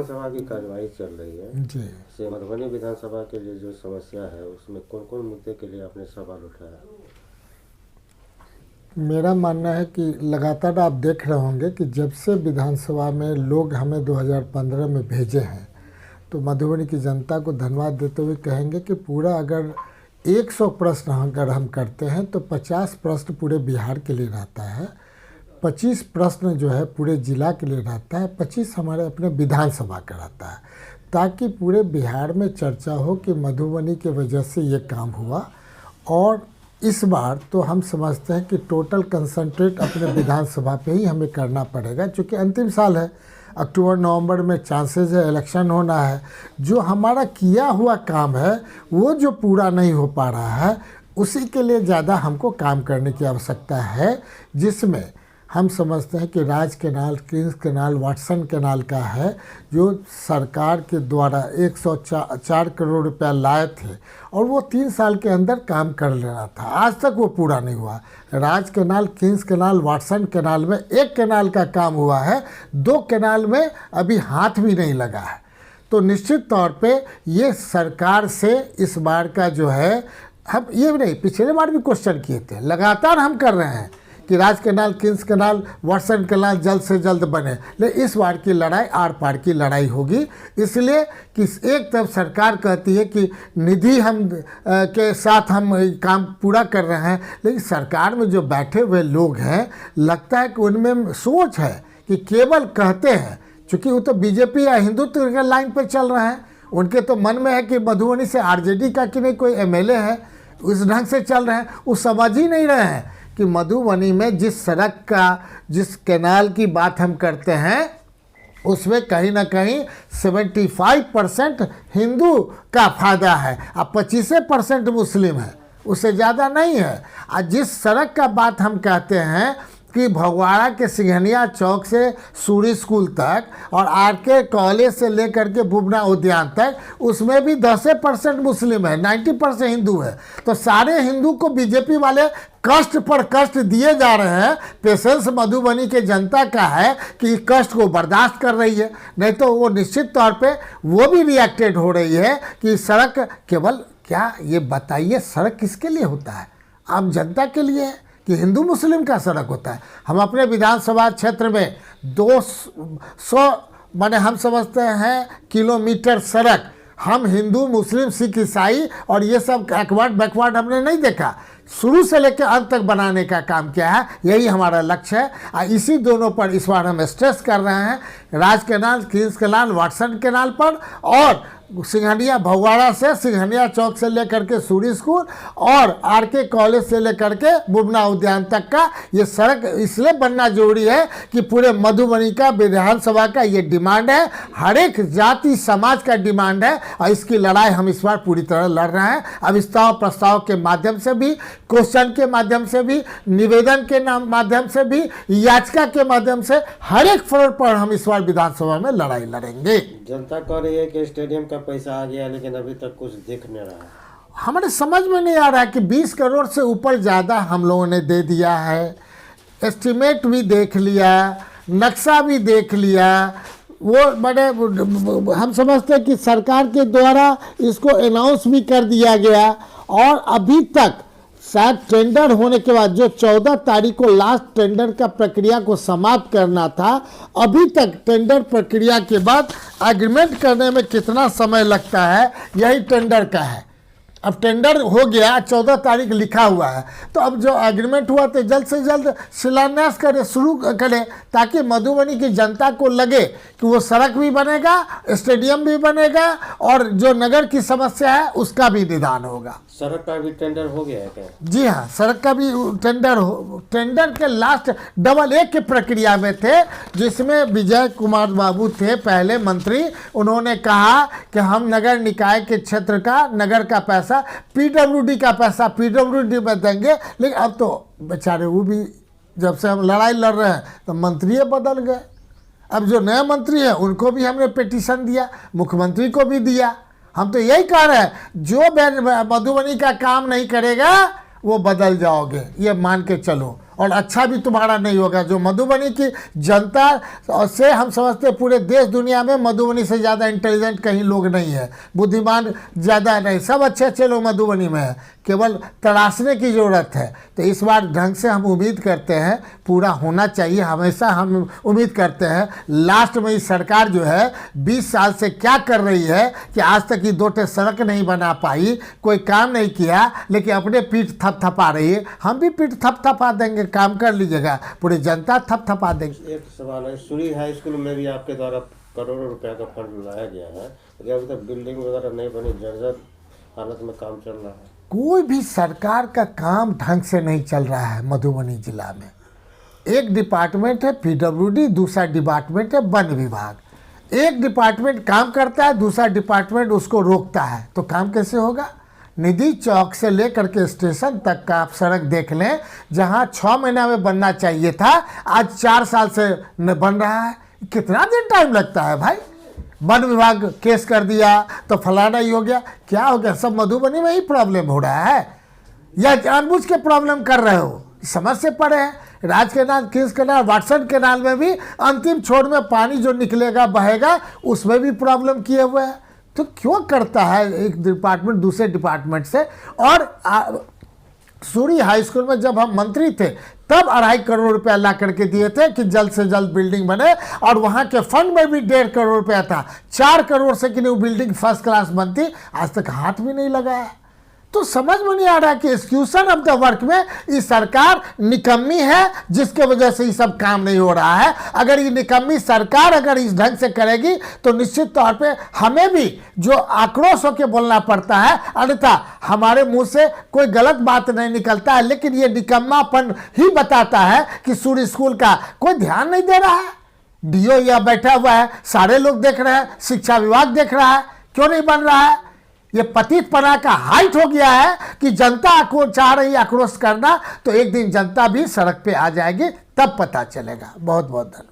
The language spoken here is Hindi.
विधानसभा की कार्यवाही चल रही है जी। से मधुबनी विधानसभा के लिए जो समस्या है उसमें कौन कौन मुद्दे के लिए आपने सवाल उठाया? मेरा मानना है कि लगातार आप देख रहे होंगे कि जब से विधानसभा में लोग हमें 2015 में भेजे हैं, तो मधुबनी की जनता को धन्यवाद देते हुए कहेंगे कि पूरा अगर 100 प्रश्न अगर हम करते हैं तो 50 प्रश्न पूरे बिहार के लिए रहता है, 25 प्रश्न जो है पूरे ज़िला के लिए रहता है, 25 हमारे अपने विधानसभा का रहता है, ताकि पूरे बिहार में चर्चा हो कि मधुबनी के वजह से ये काम हुआ। और इस बार तो हम समझते हैं कि टोटल कंसंट्रेट अपने विधानसभा पे ही हमें करना पड़ेगा, क्योंकि अंतिम साल है, अक्टूबर नवंबर में चांसेस है इलेक्शन होना है। जो हमारा किया हुआ काम है वो जो पूरा नहीं हो पा रहा है, उसी के लिए ज़्यादा हमको काम करने की आवश्यकता है, जिसमें हम समझते हैं कि Raj canal, Kings canal, Watson canal का है, जो सरकार के द्वारा 104 करोड़ रुपया लाए थे और वो 3 साल के अंदर काम कर लेना था, आज तक वो पूरा नहीं हुआ। Raj canal, Kings canal, Watson canal में एक कैनाल का काम हुआ है, 2 कैनाल में अभी हाथ भी नहीं लगा है। तो निश्चित तौर पे ये सरकार से इस बार का जो है, हम ये नहीं, पिछले बार भी क्वेश्चन किए थे, लगातार हम कर रहे हैं कि Raj canal, Kings canal, Watson canal जल्द से जल्द बने। लेकिन इस बार की लड़ाई आर पार की लड़ाई होगी, इसलिए कि एक तरफ सरकार कहती है कि निधि हम के साथ हम काम पूरा कर रहे हैं, लेकिन सरकार में जो बैठे हुए लोग हैं, लगता है कि उनमें सोच है कि केवल कहते हैं, क्योंकि वो तो बीजेपी या हिंदुत्व के लाइन पर चल रहे हैं, उनके तो मन में है कि मधुबनी से आरजेडी का कि नहीं कोई एमएलए है, उस ढंग से चल रहे हैं। वो समझ ही नहीं रहे हैं कि मधुबनी में जिस सड़क का, जिस कैनाल की बात हम करते हैं, उसमें कहीं ना कहीं 75% हिंदू का फ़ायदा है और 25% मुस्लिम है, उससे ज़्यादा नहीं है। और जिस सड़क का बात हम कहते हैं कि भगवाड़ा के सिंघनिया चौक से सूरी स्कूल तक और आरके कॉलेज से लेकर के बुबना उद्यान तक, उसमें भी 10% मुस्लिम है, 90% हिंदू है। तो सारे हिंदू को बीजेपी वाले कष्ट पर कष्ट दिए जा रहे हैं। पेशेंस मधुबनी के जनता का है कि कष्ट को बर्दाश्त कर रही है, नहीं तो वो निश्चित तौर पे वो भी रिएक्टेड हो रही है कि सड़क केवल, क्या ये बताइए, सड़क किसके लिए होता है? आम जनता के लिए है कि हिंदू मुस्लिम का सड़क होता है? हम अपने विधानसभा क्षेत्र में 200 माने हम समझते हैं किलोमीटर सड़क, हम हिंदू, मुस्लिम, सिख, ईसाई और ये सब बैकवर्ड बैकवर्ड हमने नहीं देखा, शुरू से लेकर अंत तक बनाने का काम किया है। यही हमारा लक्ष्य है और इसी दोनों पर इस बार हम स्ट्रेस कर रहे हैं, Raj canal, Kings canal, Watson canal पर, और सिंघनिया भगवाड़ा से, सिंघनिया चौक से लेकर के सूरी स्कूल और आरके कॉलेज से लेकर के बुबना उद्यान तक का ये सड़क इसलिए बनना जरूरी है कि पूरे मधुबनी का विधानसभा का ये डिमांड है, हर एक जाति समाज का डिमांड है और इसकी लड़ाई हम इस बार पूरी तरह लड़ रहे हैं। अविस्ताव प्रस्ताव के माध्यम से भी, क्वेश्चन के माध्यम से भी, निवेदन के माध्यम से भी, याचिका के माध्यम से, हर एक फ्रंट पर हम इस बार विधानसभा में लड़ाई लड़ेंगे। जनता कह रही है कि स्टेडियम का पैसा आ गया, लेकिन अभी तक कुछ दिख नहीं रहा। हमारे समझ में नहीं आ रहा है कि 20 करोड़ से ऊपर ज़्यादा हम लोगों ने दे दिया है, एस्टिमेट भी देख लिया, नक्शा भी देख लिया, वो बड़े हम समझते हैं कि सरकार के द्वारा इसको अनाउंस भी कर दिया गया, और अभी तक शायद टेंडर होने के बाद जो 14 तारीख को लास्ट टेंडर का प्रक्रिया को समाप्त करना था, अभी तक टेंडर प्रक्रिया के बाद एग्रीमेंट करने में कितना समय लगता है, यही टेंडर का है। अब टेंडर हो गया, 14 तारीख लिखा हुआ है, तो अब जो एग्रीमेंट हुआ तो जल्द से जल्द शिलान्यास करें, शुरू करें, ताकि मधुबनी की जनता को लगे कि वो सड़क भी बनेगा, स्टेडियम भी बनेगा और जो नगर की समस्या है उसका भी निदान होगा। सड़क का भी टेंडर हो गया है क्या? जी हाँ, सड़क का भी टेंडर के लास्ट डबल ए के प्रक्रिया में थे, जिसमें विजय कुमार बाबू थे पहले मंत्री, उन्होंने कहा कि हम नगर निकाय के क्षेत्र का, नगर का पैसा, पीडब्ल्यूडी का पैसा पीडब्ल्यूडी में देंगे। लेकिन अब तो बेचारे वो भी, जब से हम लड़ाई लड़ रहे हैं तो मंत्री बदल गए। अब जो नए मंत्री हैं उनको भी हमने पिटीशन दिया, मुख्यमंत्री को भी दिया। हम तो यही कह रहे हैं, जो मधुबनी का काम नहीं करेगा वो बदल जाओगे, ये मान के चलो। और अच्छा भी तुम्हारा नहीं होगा। जो मधुबनी की जनता से हम समझते हैं पूरे देश दुनिया में मधुबनी से ज़्यादा इंटेलिजेंट कहीं लोग नहीं है, बुद्धिमान ज़्यादा नहीं, सब अच्छे अच्छे लोग मधुबनी में हैं, केवल तराशने की ज़रूरत है। तो इस बार ढंग से हम उम्मीद करते हैं पूरा होना चाहिए, हमेशा हम उम्मीद करते हैं। लास्ट में इस सरकार जो है 20 साल से क्या कर रही है कि आज तक ये 2 सड़क नहीं बना पाई, कोई काम नहीं किया, लेकिन अपने पीठ थपथपा रही है। हम भी पीठ थपथपा देंगे, काम कर लीजिएगा, पूरी जनता थपथपा देंगे। एक सवाल है, सूरी हाई स्कूल में भी आपके द्वारा करोड़ों रुपए का फंड लाया गया है, लेकिन अभी तक बिल्डिंग वगैरह नहीं बनी, जर्जर हालत में काम चल रहा है। कोई भी सरकार का काम ढंग से नहीं चल रहा है मधुबनी जिला में। एक डिपार्टमेंट है पीडब्ल्यूडी, दूसरा डिपार्टमेंट है वन विभाग। एक डिपार्टमेंट काम करता है, दूसरा डिपार्टमेंट उसको रोकता है, तो काम कैसे होगा। निधि चौक से लेकर के स्टेशन तक का आप सड़क देख लें, जहां 6 महीना में बनना चाहिए था, आज 4 साल से न बन रहा है। कितना दिन टाइम लगता है भाई। वन विभाग केस कर दिया तो फलाना ही हो गया। क्या हो गया, सब मधुबनी में ही प्रॉब्लम हो रहा है या जानबूझ के प्रॉब्लम कर रहे हो, समझ से पड़े हैं। Raj canal, Kings canal, Watson canal में भी अंतिम छोर में पानी जो निकलेगा बहेगा, उसमें भी प्रॉब्लम किए हुए हैं। तो क्यों करता है एक डिपार्टमेंट दूसरे डिपार्टमेंट से। और सूरी हाई स्कूल में जब हम मंत्री थे तब 2.5 करोड़ रुपया ला करके दिए थे कि जल्द से जल्द बिल्डिंग बने, और वहाँ के फंड में भी 1.5 करोड़ रुपया था। 4 करोड़ से कि नहीं वो बिल्डिंग फर्स्ट क्लास बनती, आज तक हाथ भी नहीं लगाया। तो समझ में नहीं आ रहा कि एक्सक्यूशन ऑफ द वर्क में ये सरकार निकम्मी है, जिसके वजह से ये सब काम नहीं हो रहा है। अगर ये निकम्मी सरकार अगर इस ढंग से करेगी तो निश्चित तौर पे हमें भी जो आक्रोश होकर बोलना पड़ता है, अन्यथा हमारे मुंह से कोई गलत बात नहीं निकलता है, लेकिन ये निकम्मापन ही बताता है कि सूरी स्कूल का कोई ध्यान नहीं दे रहा है। डीओ या बैठा हुआ है, सारे लोग देख रहे हैं, शिक्षा विभाग देख रहा है, क्यों नहीं बन रहा है। ये पतितपना का हाइट हो गया है कि जनता को चाह रही आक्रोश करना, तो एक दिन जनता भी सड़क पे आ जाएगी, तब पता चलेगा। बहुत बहुत धन्यवाद।